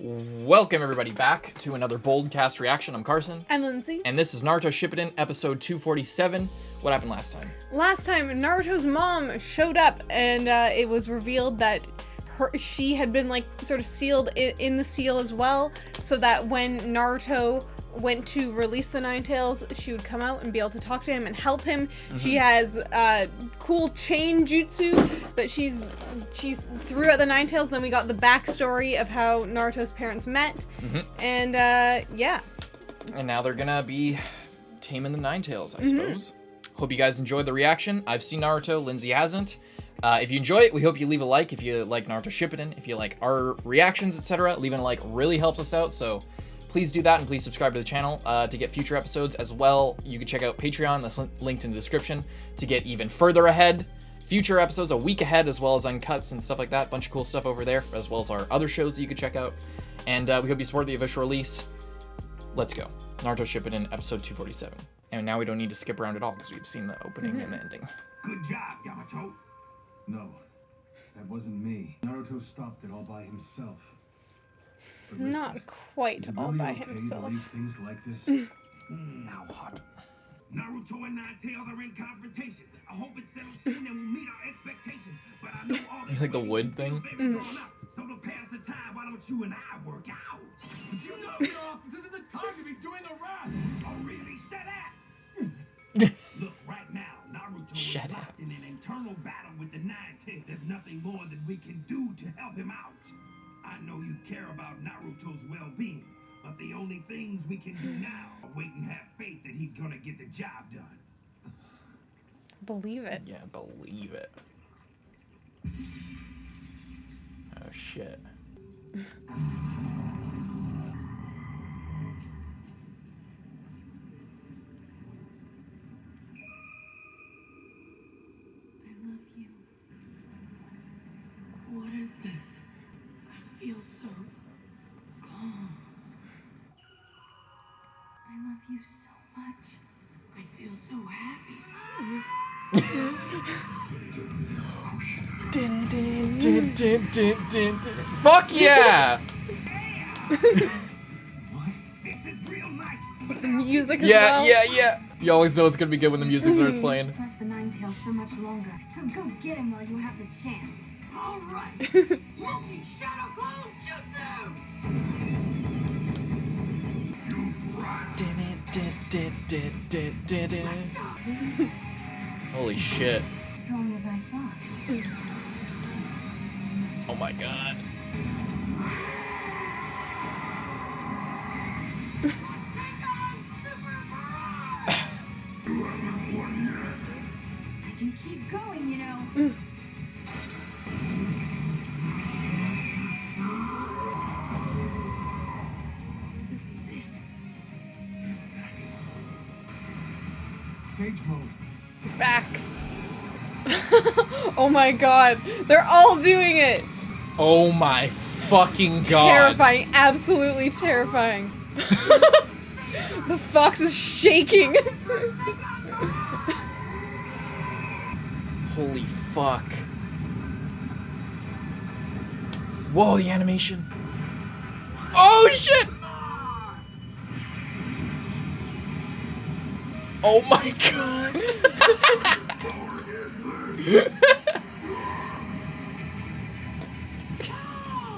Welcome everybody back to another Boldcast reaction. I'm Carson. I'm Lindsay. And this is Naruto Shippuden, episode 247. What happened last time? Last time, Naruto's mom showed up and it was revealed that she had been like sort of sealed in the seal as well, so that when Naruto went to release the Nine Tails, she would come out and be able to talk to him and help him. Mm-hmm. She has cool chain jutsu that she threw at the Nine Tails. Then we got the backstory of how Naruto's parents met. Mm-hmm. And yeah. And now they're gonna be taming the Nine Tails, I suppose. Hope you guys enjoyed the reaction. I've seen Naruto, Lindsay hasn't. If you enjoy it, we hope you leave a like. If you like Naruto Shippuden, if you like our reactions, etc., leaving a like really helps us out. So please do that, and please subscribe to the channel to get future episodes as well. You can check out Patreon, that's linked in the description, to get even further ahead. Future episodes a week ahead, as well as uncuts and stuff like that. Bunch of cool stuff over there, as well as our other shows that you can check out. And we hope you support the official release. Let's go. Naruto Shippuden, episode 247. And now we don't need to skip around at all, because we've seen the opening and the ending. Good job, Yamato. No, that wasn't me. Naruto stopped it all by himself. Listen, not quite all by himself. Things like this? Now hot. Naruto and Nine Tails are in confrontation. I hope it settles soon and we'll meet our expectations. But I know all this like the wood thing. So to pass the time, why don't you and I work out? But you know, this isn't the time to be doing a rap. Oh, really? Shut up. Look, right now, Naruto is locked in an internal battle with the Nine Tails. There's nothing more that we can do to help him out. I know you care about Naruto's well-being, but the only things we can do now are wait and have faith that he's gonna get the job done. Believe it. Yeah, believe it. Oh, shit. What is this? I feel so calm. I love you so much. I feel so happy. Fuck yeah! What? This is real nice. With the music as well. Yeah. You always know it's gonna be good when the music starts playing. Press the Nine Tails for much longer, so go get him while you have the chance. All right. Multi-shadow clone jutsu. Holy shit. Strong as I thought. Oh my god. I can keep going, you know. This is it. Is that Sage mode? Back. Oh my god. They're all doing it. Oh my fucking god. Terrifying. Absolutely terrifying. The fox is shaking. Holy fuck. Whoa, the animation. Oh shit! Oh my god.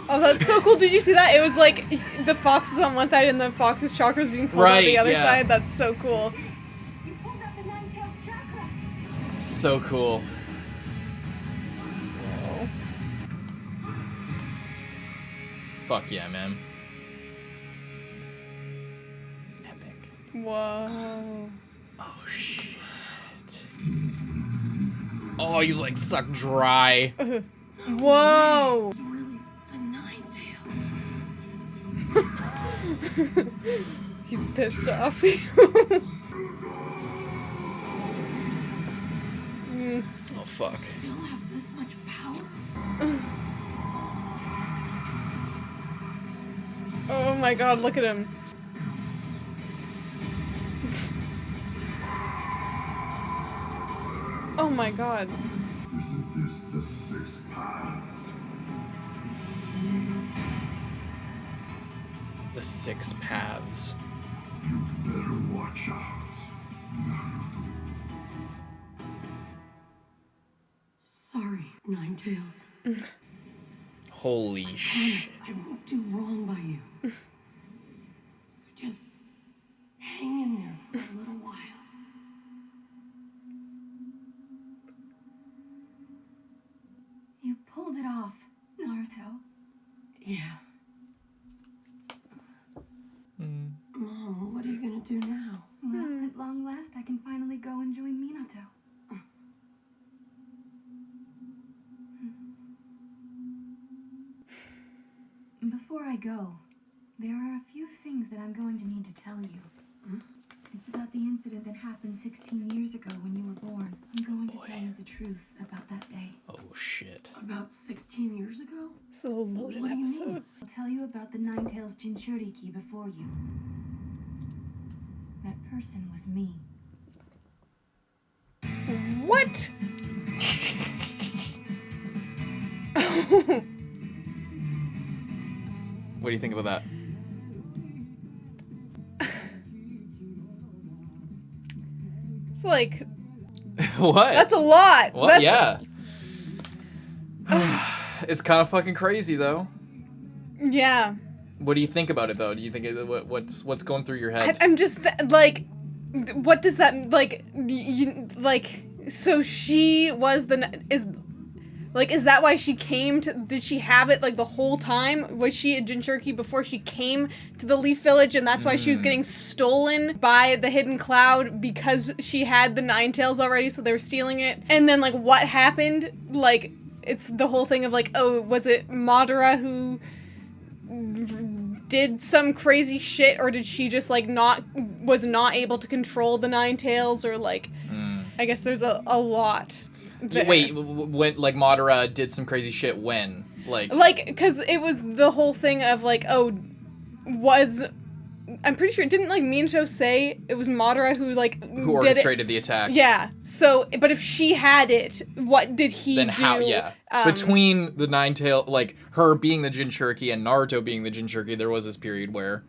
Oh, that's so cool. Did you see that? It was like the fox is on one side and the fox's chakra is being pulled out the other side. That's so cool. You pulled out the Nine Tails chakra. So cool. Whoa. Fuck yeah, man. Epic. Whoa. Oh shit. Oh, he's like sucked dry. Whoa. It's really the Nine Tails. He's pissed off. Oh fuck. Still have this much power? Oh my god, look at him. Oh my god. Isn't this the six paths? The 6 paths. You'd better watch out, Naruto. Sorry, Ninetales. Holy shit. I won't do wrong by you. So just hang in there for a little while. You pulled it off, Naruto. Yeah. Mom, what are you gonna do now? Well, at long last, I can finally go and join Minato. Before I go, there are a few things that I'm going to need to tell you. It's about the incident that happened 16 years ago when you were born. I'm going to tell you the truth about that day. Oh shit. About 16 years ago? It's a loaded What do you episode. mean? I'll tell you about the Ninetales Jinchuriki before you. That person was me. What? What do you think about that? It's like, What? that's a lot. What? That's, Yeah. It's kind of fucking crazy though. Yeah. What do you think about it though? Do you think what's going through your head? I'm just like, what does that like? You like? So she was is that why she came to? Did she have it like the whole time? Was she a Jinchuriki before she came to the Leaf Village, and that's why she was getting stolen by the Hidden Cloud because she had the Ninetales already, so they were stealing it. And then like what happened? Like it's the whole thing of like, oh, was it Madara who did some crazy shit, or did she just like was not able to control the Ninetales, or like I guess there's a lot there. Wait, when like Madara did some crazy shit when? Like because it was the whole thing of like, oh, I'm pretty sure, didn't like Minato say it was Madara who like who orchestrated the attack? Yeah. So, but if she had it, what did he Then do? how? Yeah. Between the Ninetale, like her being the Jinchuriki and Naruto being the Jinchuriki, there was this period where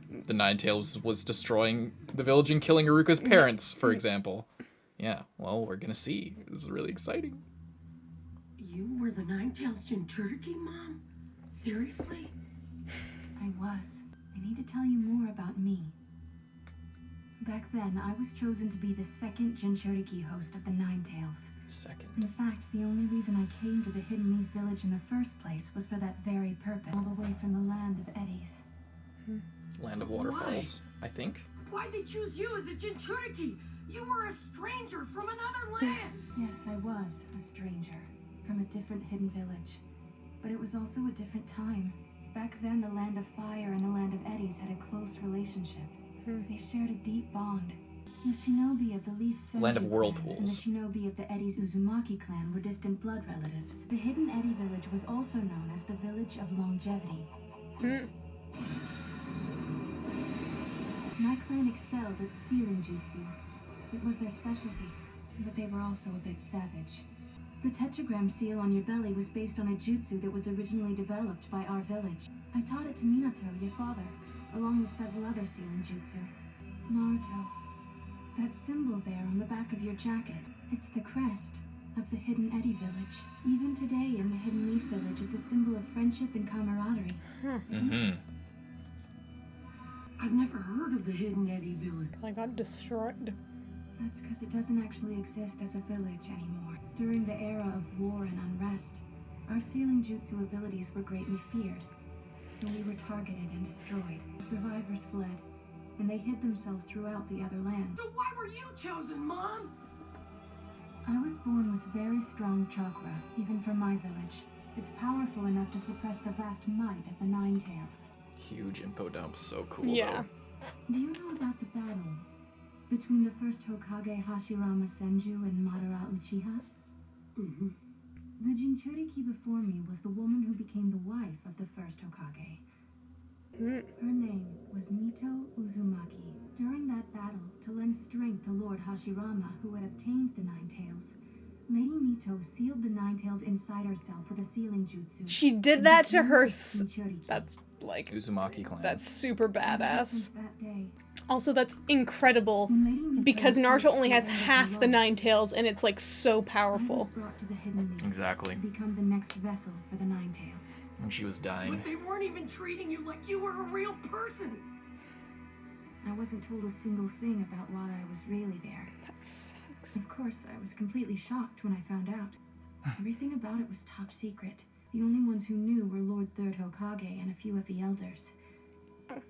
the Ninetales was destroying the village and killing Iruka's parents, for example. Yeah. Well, we're gonna see. This is really exciting. You were the Ninetales Jinchuriki, Mom? Seriously? I was. I need to tell you more about me. Back then, I was chosen to be the second Jinchuriki host of the Ninetales. Second. In fact, the only reason I came to the Hidden Leaf Village in the first place was for that very purpose, all the way from the land of eddies. Land of Waterfalls, I think. Why'd they choose you as a Jinchuriki? You were a stranger from another land! Yes, I was a stranger from a different hidden village. But it was also a different time. Back then, the Land of Fire and the Land of Eddies had a close relationship. They shared a deep bond. The shinobi of the Leaf Senju Land of clan Whirlpools. and the shinobi of the Eddies Uzumaki clan were distant blood relatives. The Hidden Eddy Village was also known as the Village of Longevity. My clan excelled at sealing jutsu. It was their specialty, but they were also a bit savage. The tetragram seal on your belly was based on a jutsu that was originally developed by our village. I taught it to Minato, your father, along with several other sealing jutsu. Naruto, that symbol there on the back of your jacket, it's the crest of the Hidden Eddy Village. Even today in the Hidden Leaf Village, it's a symbol of friendship and camaraderie. Isn't it? I've never heard of the Hidden Eddy Village. I got destroyed. That's because it doesn't actually exist as a village anymore. During the era of war and unrest, our sealing jutsu abilities were greatly feared. So we were targeted and destroyed. The survivors fled, and they hid themselves throughout the other land. So why were you chosen, Mom? I was born with very strong chakra, even for my village. It's powerful enough to suppress the vast might of the Ninetales. Huge info dump. So cool. Yeah. Do you know about the battle between the first Hokage Hashirama Senju and Madara Uchiha? The Jinchuriki before me was the woman who became the wife of the first Hokage. Her name was Mito Uzumaki. During that battle, to lend strength to Lord Hashirama, who had obtained the Ninetales, Lady Mito sealed the Ninetales inside herself with a sealing jutsu. She did that to her. Jinchuriki. That's Like, Uzumaki clan. that's super Since badass. that day, Also, that's incredible when Lady Mito because Naruto only has approached half the law, nine tails, and it's like so I was powerful. brought to the Hidden League Exactly. to become the next vessel for the Nine Tails. When she was dying. But they weren't even treating you like you were a real person. I wasn't told a single thing about why I was really there. That sucks. Of course, I was completely shocked when I found out. Everything about it was top secret. The only ones who knew were Lord Third Hokage and a few of the elders.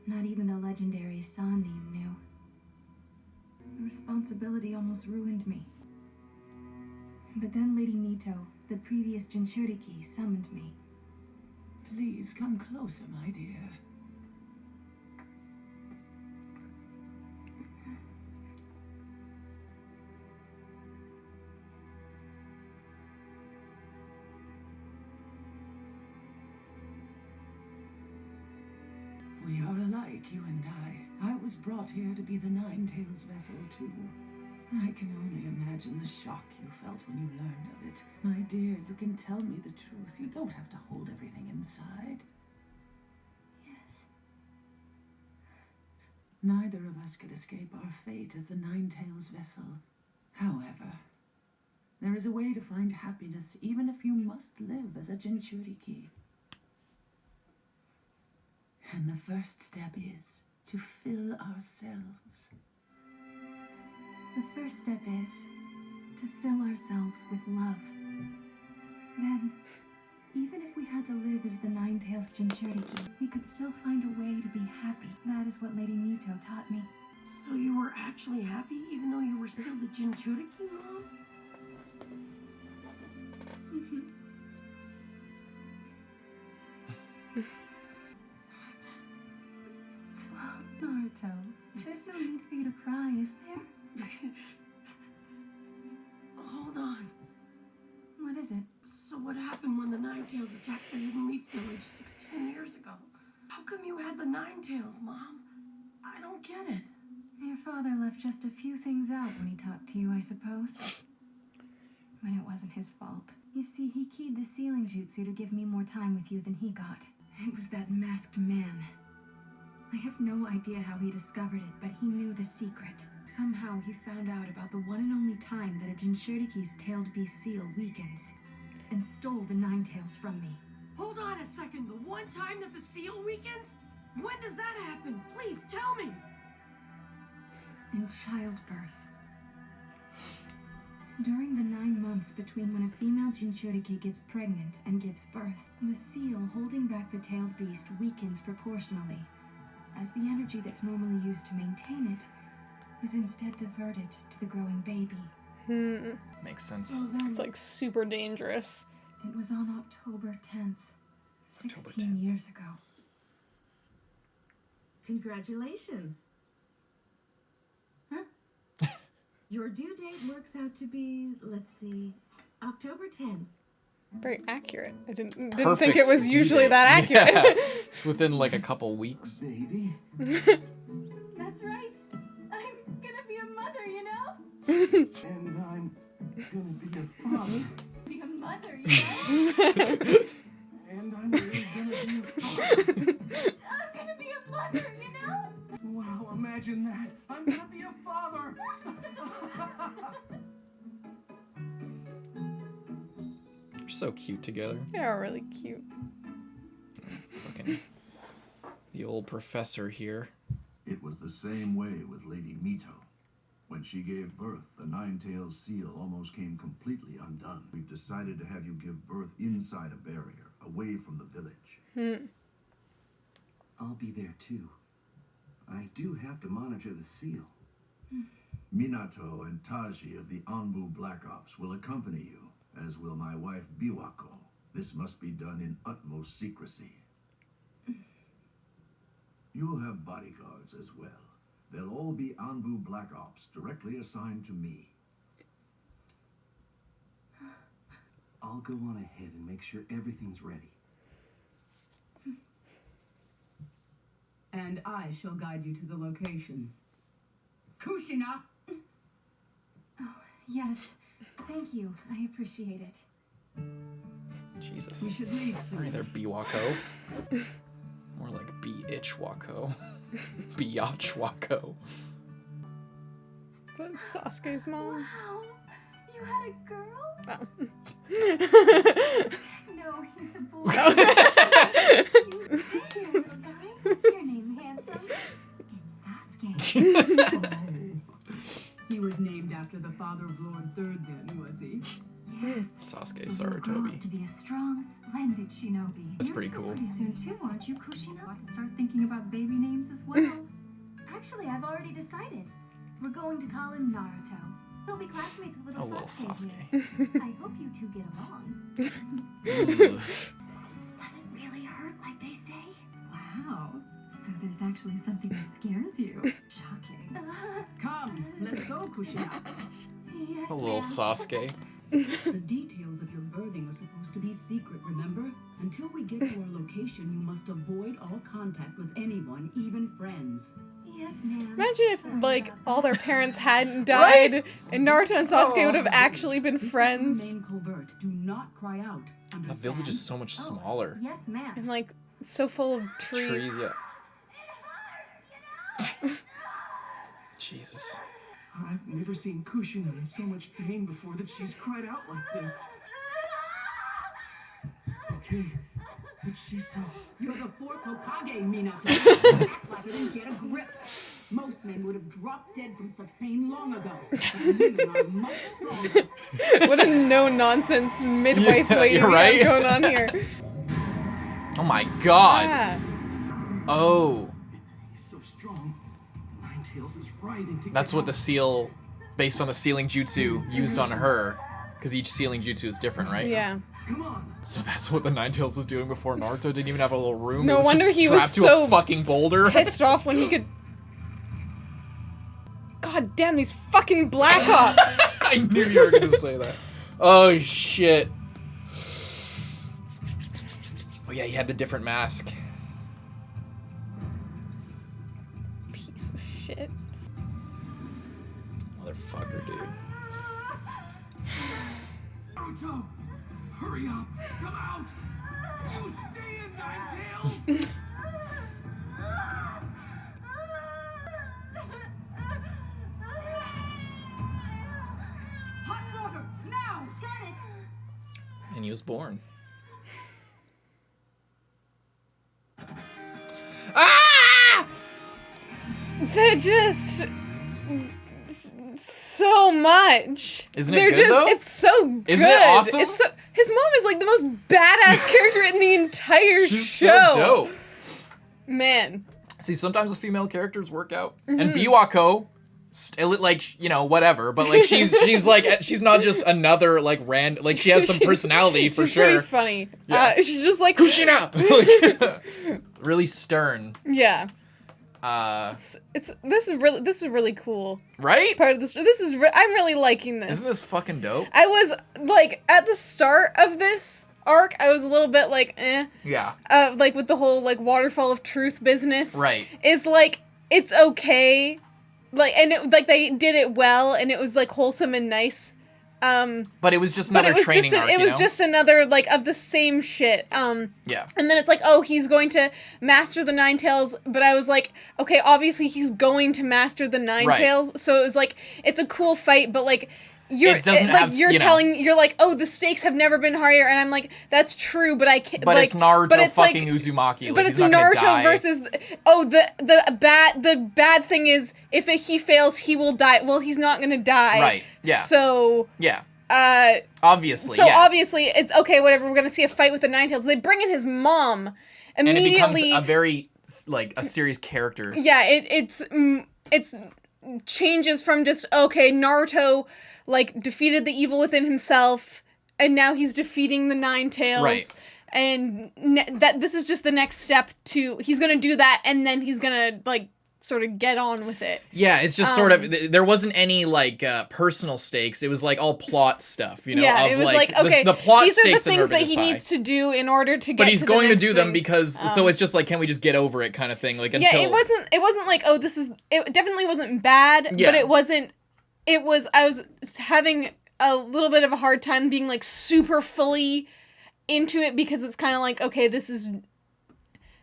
Not even the legendary Sannin knew. The responsibility almost ruined me. But then Lady Mito, the previous Jinchuriki, summoned me. Please come closer, my dear. We are alike, you and I. I was brought here to be the Nine Tails vessel, too. I can only imagine the shock you felt when you learned of it. My dear, you can tell me the truth. You don't have to hold everything inside. Yes. Neither of us could escape our fate as the Nine Tails vessel. However, there is a way to find happiness even if you must live as a Jinchuriki. And the first step is to fill ourselves. The first step is to fill ourselves with love. Then, even if we had to live as the Nine Tails Jinchuriki, we could still find a way to be happy. That is what Lady Mito taught me. So you were actually happy even though you were still the Jinchuriki, Mom? Naruto, there's no need for you to cry, is there? Hold on. What is it? So what happened when the Nine Tails attacked the Hidden Leaf Village 16 years ago? How come you had the Nine Tails, Mom? I don't get it. Your father left just a few things out when he talked to you, I suppose. But it wasn't his fault. You see, he keyed the sealing jutsu to give me more time with you than he got. It was that masked man. I have no idea how he discovered it, but he knew the secret. Somehow he found out about the one and only time that a Jinchuriki's tailed beast seal weakens, and stole the Nine Tails from me. Hold on a second. The one time that the seal weakens? When does that happen? Please tell me. In childbirth. During the 9 months between when a female Jinchuriki gets pregnant and gives birth, the seal holding back the tailed beast weakens proportionally, as the energy that's normally used to maintain it is instead diverted to the growing baby. Makes sense. So then, It's like super dangerous. It was on October 10th, 16 October 10th. years ago. Congratulations. Huh? Your due date works out to be, let's see, October 10th. Very accurate. I didn't think Perfect it was due usually date. that accurate. Yeah. It's within like a couple weeks. Baby. That's right. I'm gonna be a mother, you know? And I'm gonna be a father. Be a mother, you know? And I'm really gonna be a father. I'm gonna be a mother, you know? Wow, imagine that. I'm gonna be a father. They're so cute together. They are really cute. Fucking the old professor here. It was the same way with Lady Mito. When she gave birth, the Nine-Tailed seal almost came completely undone. We've decided to have you give birth inside a barrier, away from the village. I'll be there too. I do have to monitor the seal. Minato and Taji of the Anbu Black Ops will accompany you, as will my wife Biwako. This must be done in utmost secrecy. You'll have bodyguards as well. They'll all be Anbu Black Ops, directly assigned to me. I'll go on ahead and make sure everything's ready. And I shall guide you to the location. Kushina! Oh, yes. Thank you. I appreciate it. Jesus. We should leave All soon. right there, Biwako. More like B-itch-wako. Biatch-wako. That's Sasuke's mom. Wow, you had a girl? Oh. No, he's a boy. You here, little guy. What's your name, handsome? It's Sasuke. He was named after the father of Lord Third then, was he? Yes. Sasuke So you'll grow Sarutobi. up to be a strong, splendid shinobi. That's You're pretty due cool. Pretty soon too, aren't you, Kushina? Want to start thinking about baby names as well? Actually, I've already decided. We're going to call him Naruto. He'll be classmates with Oh, little little Sasuke Sasuke. here. I hope you two get along. Ooh. Doesn't really hurt like they say. Wow. So there's actually something that scares you. Shocking. Come, let's go, Kushina. Yes, A little ma'am. Sasuke. The details of your birthing are supposed to be secret, remember? Until we get to our location, you must avoid all contact with anyone, even friends. Yes, ma'am. Imagine if, Sorry like, about all that. their parents hadn't died, and Naruto and Sasuke would have Oh. actually been This is to friends. remain covert. Do not cry out. The Understand? village is so much smaller. Yes, ma'am. And, like, so full of trees. Trees, yeah. Jesus. I've never seen Kushina in so much pain before that she's cried out like this. Okay, but she's so... You're the fourth Hokage, Minato. Act like it and get a grip. Most men would have dropped dead from such pain long ago. But women are much stronger. What a no-nonsense midwife Yeah, lady you're we right. have going on here. Oh my god. Yeah. Oh. He's so strong. Ninetales is writhing to That's get what the out. seal, based on the sealing jutsu, used on her. Because each sealing jutsu is different, right? Yeah. Come on. So that's what the Ninetales was doing before Naruto didn't even have a little room. No It was wonder just he was strapped to so a fucking boulder. Pissed off when he could... God damn, these fucking Black Ops! I knew you were gonna say that. Oh shit. Oh yeah, he had the different mask. Piece of shit. Motherfucker, dude. Naruto, hurry up! Come out! You stay in Ninetales! Hot water, now! Got it. And he was born. Ah! They're just... so much. Isn't it They're good, just, though? It's so good. Isn't it awesome? It's so, his mom is like the most badass character in the entire She's show. so dope. Man. See, sometimes the female characters work out. Mm-hmm. And Biwako, like, you know, whatever. But, like, she's like, she's not just another, like, like, she has some personality for she's sure. pretty funny. Yeah. She's just like... Kushina! Like, really stern. Yeah. This is really cool. Right? Part of this. I'm really liking this. Isn't this fucking dope? I was like at the start of this arc, I was a little bit like, eh. Yeah. Like with the whole like waterfall of truth business. Right. Is like it's okay, like and it like they did it well and it was like wholesome and nice. But it was just But another it was training just arc, it you was know? just another like of the same shit. Yeah. And then it's like, oh, he's going to master the Ninetales, but I was like, okay, obviously he's going to master the Ninetales, so it was like it's a cool fight, but like you're It doesn't have, you're you know. telling you're like, oh, the stakes have never been higher, and I'm like, that's true, but I can't. But like, it's Naruto but it's fucking like, Uzumaki. Like, but he's it's not gonna Naruto die. versus the bad thing is if he fails, he will die. Well, he's not gonna die. Right, yeah. So Yeah. Obviously, so yeah. obviously it's okay, whatever, we're gonna see a fight with the Ninetales. They bring in his mom And it becomes immediately. a very, like, a serious character. Yeah, it's changes from just, okay, Naruto, like, defeated the evil within himself, and now he's defeating the Ninetales. Right. And that this is just the next step to, he's gonna do that, and then he's gonna, like, sort of get on with it. Yeah, it's just sort of, there wasn't any, like, personal stakes. It was, like, all plot stuff, you know? Yeah, of, it was like, okay, the plot these are the stakes have things never that been he this high. needs to do in order to get But he's to going the to next do them thing. because, so it's just like, can we just get over it kind of thing? Like, until... Yeah, it wasn't like, oh, it definitely wasn't bad, Yeah. but I was having a little bit of a hard time being, like, super fully into it, because it's kind of like, okay, this is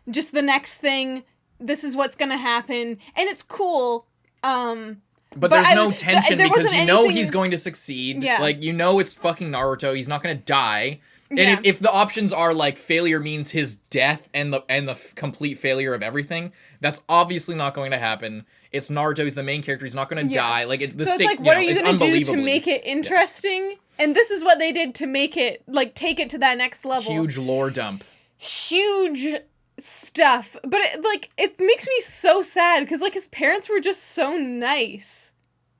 just the next thing. This is what's gonna happen, and it's cool. But there's no tension there because wasn't you know anything- he's going to succeed. Yeah. Like, you know it's fucking Naruto. He's not going to die. And Yeah. if the options are, like, failure means his death and the complete failure of everything, that's obviously not going to happen. It's Naruto. He's the main character. He's not going to die. Like, So it's like, what are you going to do to make it interesting? And this is what they did to make it, like, take it to that next level. Huge lore dump. Huge stuff. But, it makes me so sad, because, like, his parents were just so nice.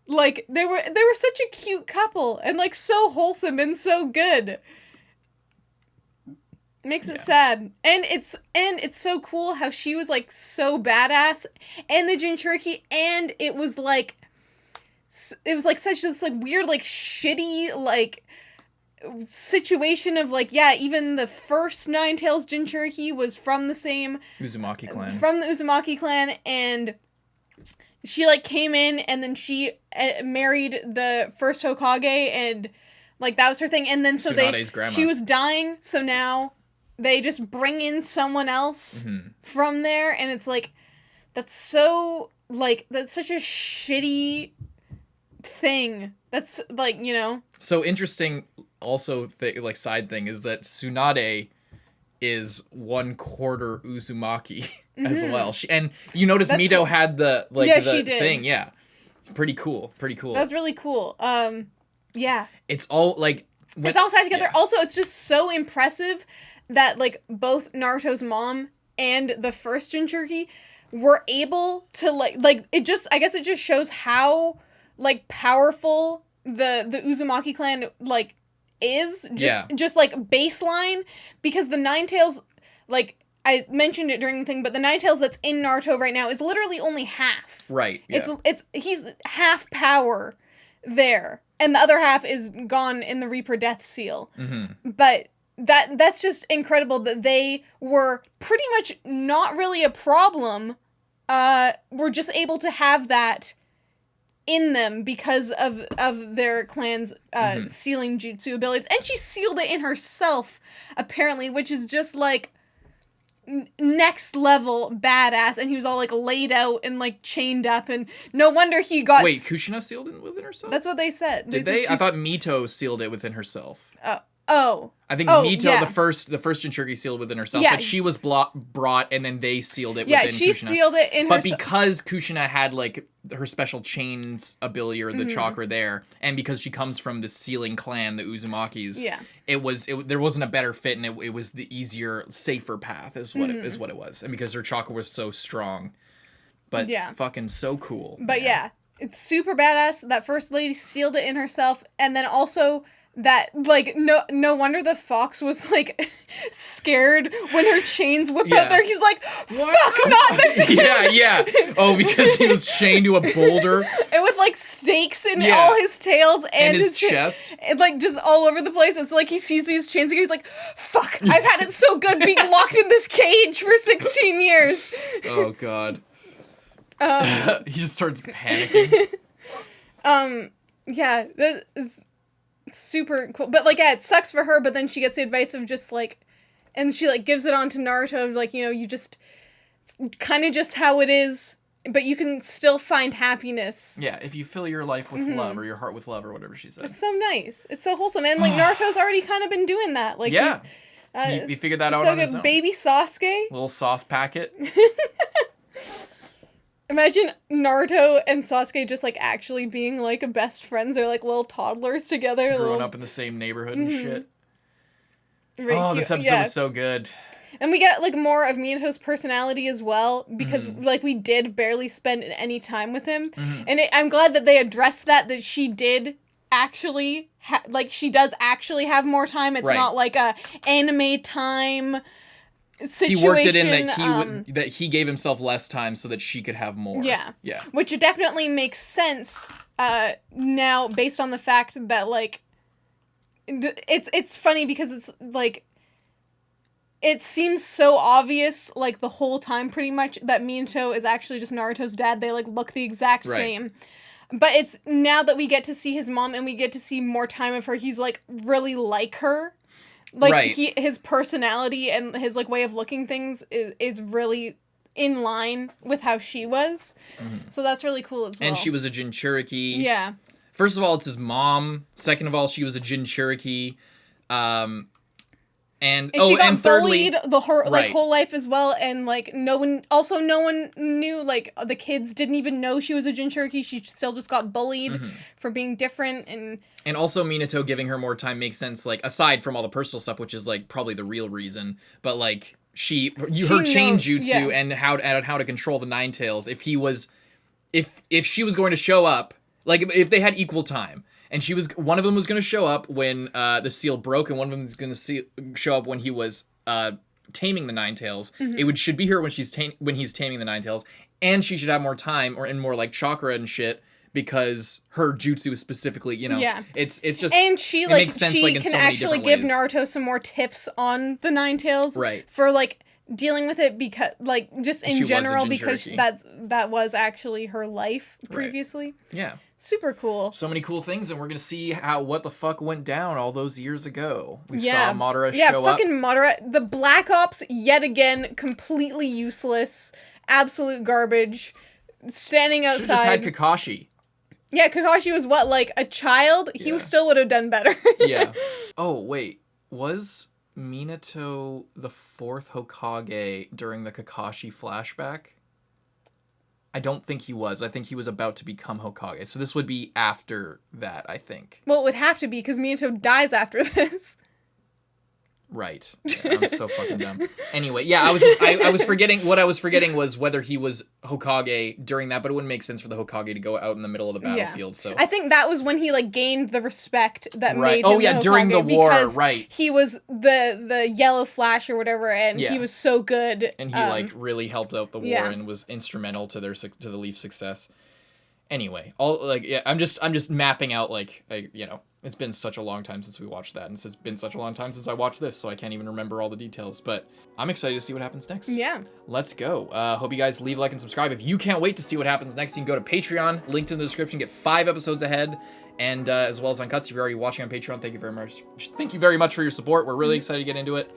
Like, they were such a cute couple, and, like, so wholesome and so good. Makes it sad. And it's so cool how she was, like, so badass, and the Jinchuriki, and it was like such this, like, weird, like, shitty, like, situation of, like, yeah, even the first Nine Tails Jinchuriki was from the same Uzumaki clan. From the Uzumaki clan, and she, like, came in, and then she married the first Hokage, and, like, that was her thing, and then so Tsunade's grandma. she was dying, so now they just bring in someone else from there, and it's like, that's so, like, that's such a shitty thing. That's, like, you know. So interesting, also, like, side thing is that Tsunade is 1/4 Uzumaki as well. And you notice That's Mito cool. had the, like, Yeah, the she did. thing, yeah. It's pretty cool. That's really cool. Yeah. It's all, like... It's all tied together. Yeah. Also, it's just so impressive that, like, both Naruto's mom and the first Jinchuriki were able to, like, it just, I guess it just shows how, like, powerful the Uzumaki clan, like, is. Just, like, baseline, because the Nine Tails, like, I mentioned it during the thing, but the Nine Tails that's in Naruto right now is literally only half. Right, yeah. He's half power there, and the other half is gone in the Reaper Death Seal. Mm-hmm. But that's just incredible that they were pretty much not really a problem. Were just able to have that in them because of their clan's sealing jutsu abilities, and she sealed it in herself apparently, which is just like next level badass. And he was all, like, laid out and, like, chained up, and no wonder he got. Wait, Kushina sealed it within herself? That's what they said. Did they? I thought Mito sealed it within herself. I think Mito, yeah. the first Jinchuriki, sealed within herself, Yeah. but she was brought, and then they sealed it Yeah, within she Kushina. sealed it in But herself. because Kushina had, like, her special chains ability, or the chakra there, and because she comes from the sealing clan, the Uzumakis, Yeah. there wasn't a better fit, and it was the easier, safer path, is what it was. And because her chakra was so strong. But Yeah. fucking so cool. But yeah, it's super badass. That first lady sealed it in herself, and then also that, like, no wonder the fox was, like, scared when her chains whip out there. He's like, fuck, not this again. yeah. Oh, because he was chained to a boulder. And with, like, stakes in all his tails and his chest. And, like, just all over the place. It's like he sees these chains again. He's like, fuck, I've had it so good being locked in this cage for 16 years. Oh, God. He just starts panicking. Yeah, that is super cool. But, like, yeah, it sucks for her, but then she gets the advice of just, like, and she, like, gives it on to Naruto, like, you know, you just, kind of just how it is, but you can still find happiness. Yeah, if you fill your life with love, or your heart with love, or whatever she said. It's so nice. It's so wholesome. And, like, Naruto's already kind of been doing that. Like, Yeah. he's, He figured that out so on his good. own. Baby Sasuke. Little sauce packet. Imagine Naruto and Sasuke just, like, actually being, like, best friends. They're, like, little toddlers together. Growing up in the same neighborhood and shit. Very Oh, cute. this episode was so good. And we get, like, more of Minato's personality as well, because, like, we did barely spend any time with him. And I'm glad that they addressed that she did actually, she does actually have more time. It's Right. not like a anime time situation. He worked it in that he gave himself less time so that she could have more. Yeah. Yeah. Which definitely makes sense now, based on the fact that, like, it's funny because it's, like, it seems so obvious, like, the whole time, pretty much, that Minato is actually just Naruto's dad. They, like, look the exact same. But it's now that we get to see his mom and we get to see more time of her, he's, like, really like her. Like Right. his personality and his like way of looking things is really in line with how she was. So that's really cool as well. And she was a Jinchuriki. Yeah. First of all, it's his mom. Second of all, she was a Jinchuriki. And she got thirdly, bullied the right. whole life as well, and like no one knew, like the kids didn't even know she was a Jinchuriki. She still just got bullied for being different, and also Minato giving her more time makes sense, like aside from all the personal stuff, which is like probably the real reason, but like her chain jutsu and how to control the Nine Tails. If she was going to show up, like if they had equal time. And one of them was going to show up when the seal broke, and one of them was going to show up when he was taming the Nine Tails. It should be her when he's taming the Nine Tails, and she should have more time and more like chakra and shit because her jutsu is specifically, it's just, and she it makes sense, she like, in can so many actually different give ways. Naruto some more tips on the Nine Tails, Right. For like dealing with it, because like just in general, because Jinchuriki. that was actually her life previously. Right. Yeah. Super cool. So many cool things, and we're gonna see what the fuck went down all those years ago. We saw Madara show up. Yeah, fucking Madara. The Black Ops, yet again, completely useless. Absolute garbage. Standing outside. Should've just had Kakashi. Yeah, Kakashi was what, like a child? Yeah. He still would have done better. Yeah. Oh, wait. Was Minato the 4th Hokage during the Kakashi flashback? I don't think he was. I think he was about to become Hokage. So this would be after that, I think. Well, it would have to be, because Minato dies after this. Right. Yeah, I'm so fucking dumb. Anyway, yeah, I was forgetting. What I was forgetting was whether he was Hokage during that, but it wouldn't make sense for the Hokage to go out in the middle of the battlefield. So I think that was when he like gained the respect that right. made him Oh yeah, the Hokage, during the war, because right? He was the Yellow Flash or whatever, and he was so good. And he like really helped out the war and was instrumental to the Leaf's success. Anyway, I'm just mapping out it's been such a long time since we watched that, and it's been such a long time since I watched this, so I can't even remember all the details, but I'm excited to see what happens next. Yeah. Let's go. Hope you guys leave a like and subscribe. If you can't wait to see what happens next, you can go to Patreon, linked in the description, get 5 episodes ahead, and as well as Uncuts. If you're already watching on Patreon, thank you very much. Thank you very much for your support. We're really excited to get into it.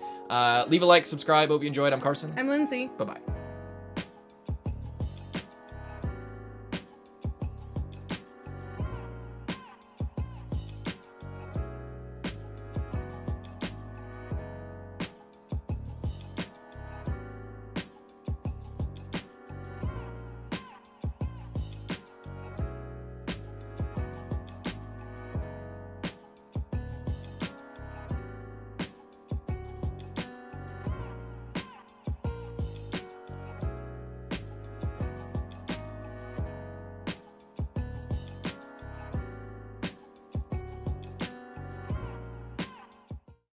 Leave a like, subscribe. Hope you enjoyed. I'm Carson. I'm Lindsay. Bye-bye.